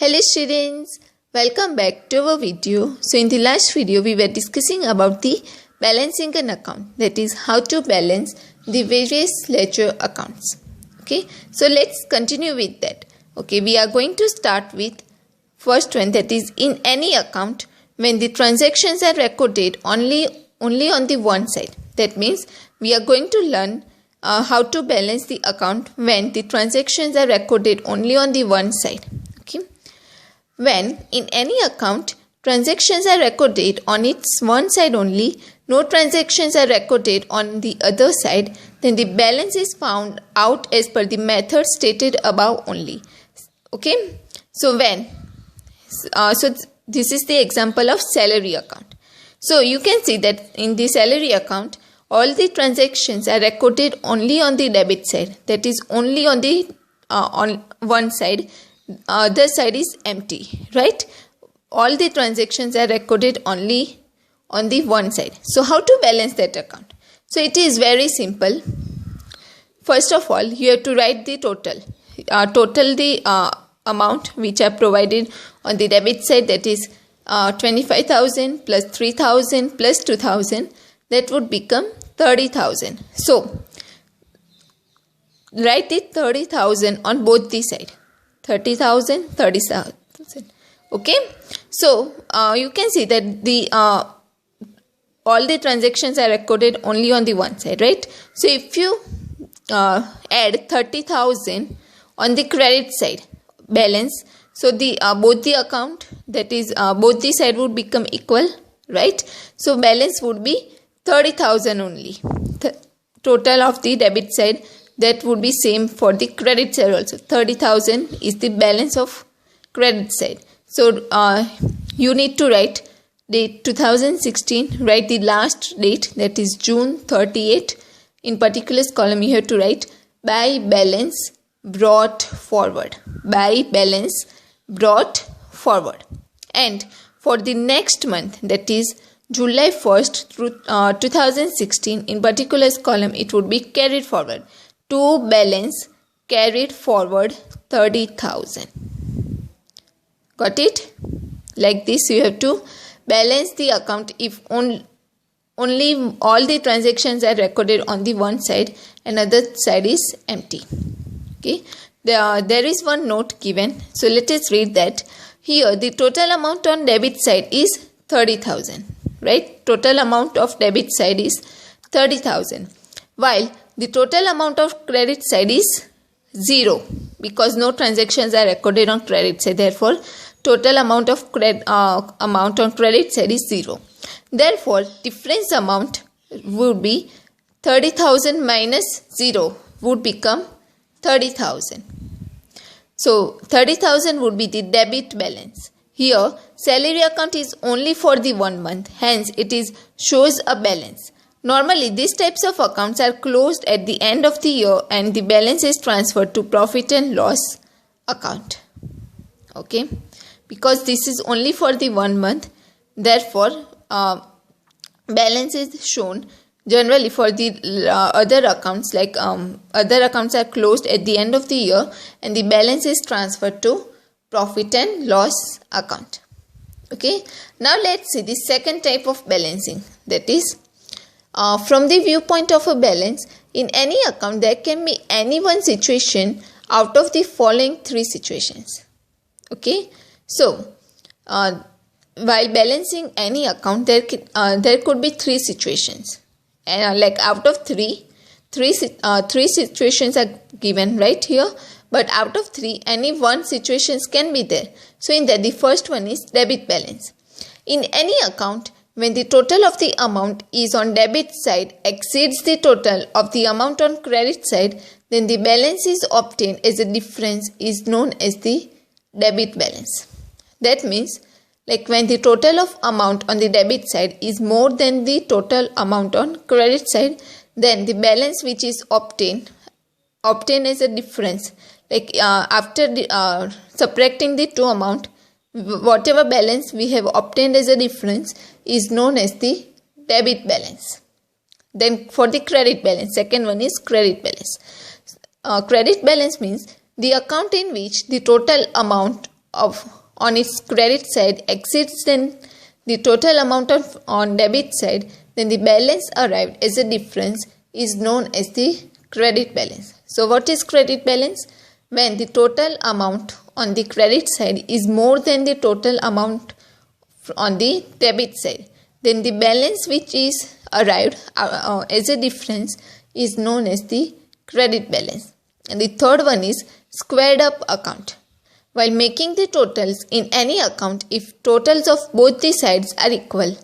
Hello students, welcome back to our video. So in the last video we were discussing about the balancing an account, that is how to balance the various ledger accounts. Okay, so let's continue with that. Okay, we are going to start with first one, that is in any account when the transactions are recorded only on the one side. That means we are going to learn how to balance the account when the transactions are recorded only on the one side. Okay. When in any account transactions are recorded on its one side only, no transactions are recorded on the other side, then the balance is found out as per the method stated above only. Okay. So this is the example of salary account. So you can see that in the salary account, all the transactions are recorded only on the debit side. That is only on the on one side. Other side is empty, right? All the transactions are recorded only on the one side. So how to balance that account? So it is very simple. First of all, you have to write the total. The amount which are provided on the debit side, that is 25,000 plus 3,000 plus 2,000, that would become 30,000. So write it 30,000 on both the side. 30,000, 30,000. Okay. So you can see that the all the transactions are recorded only on the one side, right? So if you add 30,000 on the credit side balance, so the both the account, that is both the side would become equal, right? So balance would be 30,000 only. The total of the debit side, that would be same for the credit side also. 30,000 is the balance of credit side. So you need to write date 2016, write the last date, that is June 38. In particulars column you have to write by balance brought forward. By balance brought forward. And for the next month, that is July 1st through 2016, in particulars column it would be carried forward. To balance carried forward 30,000. Got it? Like this you have to balance the account if only all the transactions are recorded on the one side and other side is empty. Okay. There is one note given. So let us read that. Here the total amount on debit side is 30,000. Right? Total amount of debit side is 30,000. While the total amount of credit side is 0, because no transactions are recorded on credit side. Therefore, total amount of amount on credit side is 0. Therefore, difference amount would be 30,000 minus 0 would become 30,000. So 30,000 would be the debit balance. Here, salary account is only for the 1 month. Hence, it shows a balance. Normally, these types of accounts are closed at the end of the year and the balance is transferred to profit and loss account. Okay. Because this is only for the 1 month. Therefore, balance is shown generally for the other accounts, like other accounts are closed at the end of the year and the balance is transferred to profit and loss account. Okay. Now let's see the second type of balancing, that is from the viewpoint of a balance, in any account there can be any one situation out of the following three situations. Okay. So while balancing any account, there could be three situations. Like out of three situations are given right here, but out of three, any one situations can be there. So in that, the first one is debit balance. In any account, when the total of the amount is on debit side exceeds the total of the amount on credit side, then the balance is obtained as a difference is known as the debit balance. That means, like when the total of amount on the debit side is more than the total amount on credit side, then the balance which is obtained as a difference. Like after subtracting the two amount, whatever balance we have obtained as a difference is known as the debit balance. Then for the credit balance, second one is credit balance. Credit balance means the account in which the total amount of on its credit side exceeds than the total amount of on debit side, then the balance arrived as a difference is known as the credit balance. So what is credit balance? When the total amount on the credit side is more than the total amount on the debit side, then the balance which is arrived as a difference is known as the credit balance. And the third one is squared up account. While making the totals in any account, if totals of both the sides are equal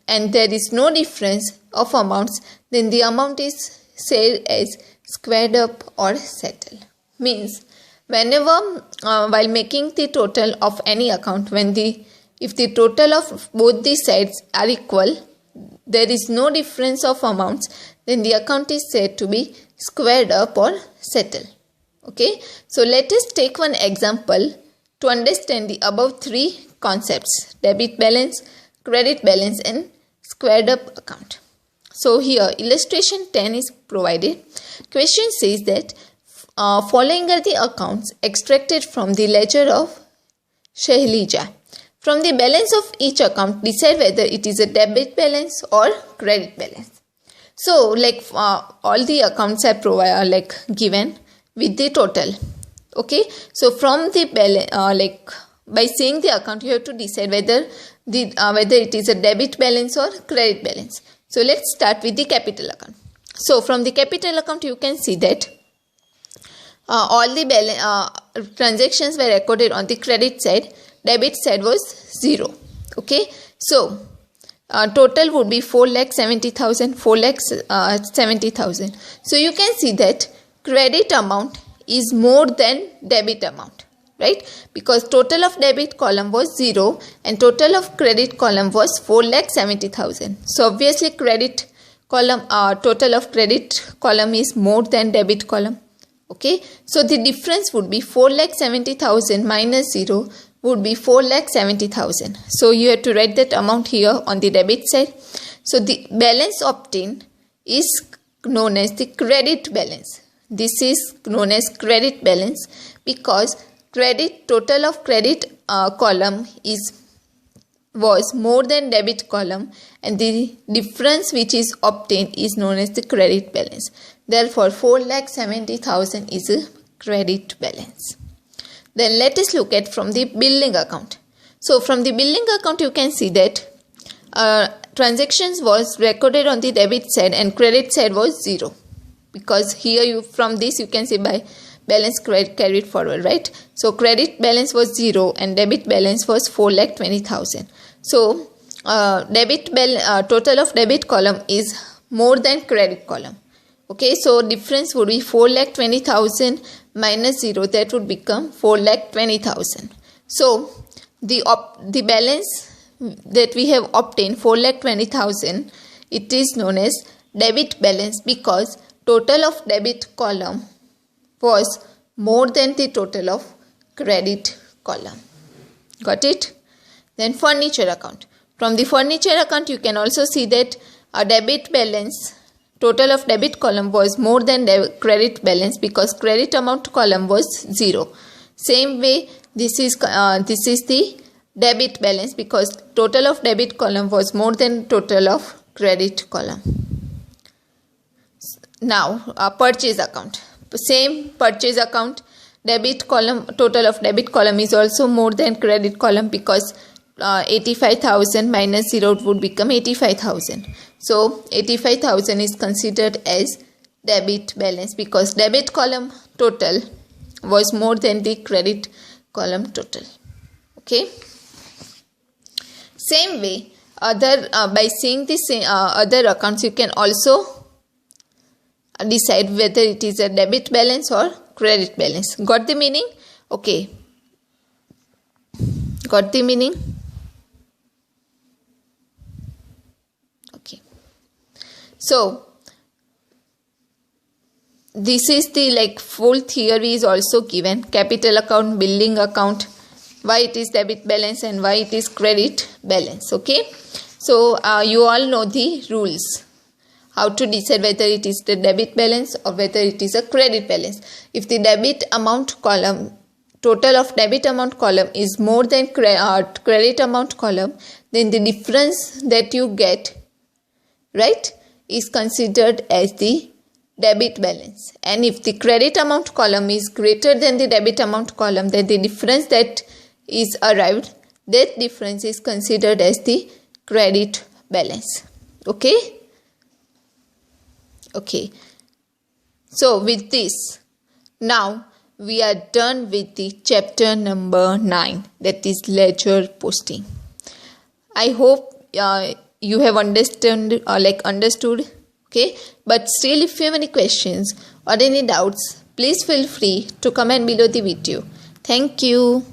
and there is no difference of amounts, then the amount is said as squared up or settled. Means whenever while making the total of any account, if the total of both the sides are equal, there is no difference of amounts, then the account is said to be squared up or settled. Okay, so let us take one example to understand the above three concepts: debit balance, credit balance and squared up account. So here illustration 10 is provided. Question says that following are the accounts extracted from the ledger of Shailija. From the balance of each account, decide whether it is a debit balance or credit balance. So all the accounts are given with the total. Okay, so from the balance by seeing the account, you have to decide whether it is a debit balance or credit balance. So let's start with the capital account. So from the capital account, you can see that all the transactions were recorded on the credit side. Debit side was 0. Okay, so total would be 4,70,000, 4,70,000. So you can see that credit amount is more than debit amount, right? Because total of debit column was 0 and total of credit column was 4,70,000. So obviously credit column total of credit column is more than debit column. Okay, so the difference would be 4,70,000 minus 0 would be 4,70,000. So you have to write that amount here on the debit side. So the balance obtained is known as the credit balance. This is known as credit balance because total of credit column was more than debit column and the difference which is obtained is known as the credit balance. Therefore 4,70,000 is a credit balance. Then let us look at from the billing account. So from the billing account, you can see that transactions was recorded on the debit side and credit side was 0. Because here from this you can see by balance carried forward, right? So credit balance was 0 and debit balance was 4,20,000. So total of debit column is more than credit column. Okay, so difference would be 4,20,000 minus 0, that would become 4,20,000. So the balance that we have obtained 4,20,000, it is known as debit balance because total of debit column was more than the total of credit column. Got it? Then furniture account. From the furniture account, you can also see that a debit balance, total of debit column was more than credit balance because credit amount column was 0. Same way, this is the debit balance because total of debit column was more than total of credit column. Now purchase account. Same purchase account, debit column, total of debit column is also more than credit column because 85,000 minus 0 would become 85,000. So 85,000 is considered as debit balance because debit column total was more than the credit column total. Okay. Same way, by seeing this other accounts, you can also decide whether it is a debit balance or credit balance. Got the meaning? Okay. Got the meaning? Okay. So this is the full theory is also given. Capital account, billing account, why it is debit balance and why it is credit balance. Okay. So you all know the rules. How to decide whether it is the debit balance or whether it is a credit balance. If the debit amount column total of debit amount column is more than credit amount column, then the difference that you get, right, is considered as the debit balance. And if the credit amount column is greater than the debit amount column, then the difference that is arrived, that difference is considered as the credit balance. Okay. So with this, now we are done with the chapter number 9, that is ledger posting. I hope you have understood. Okay, but still, if you have any questions or any doubts, please feel free to comment below the video. Thank you.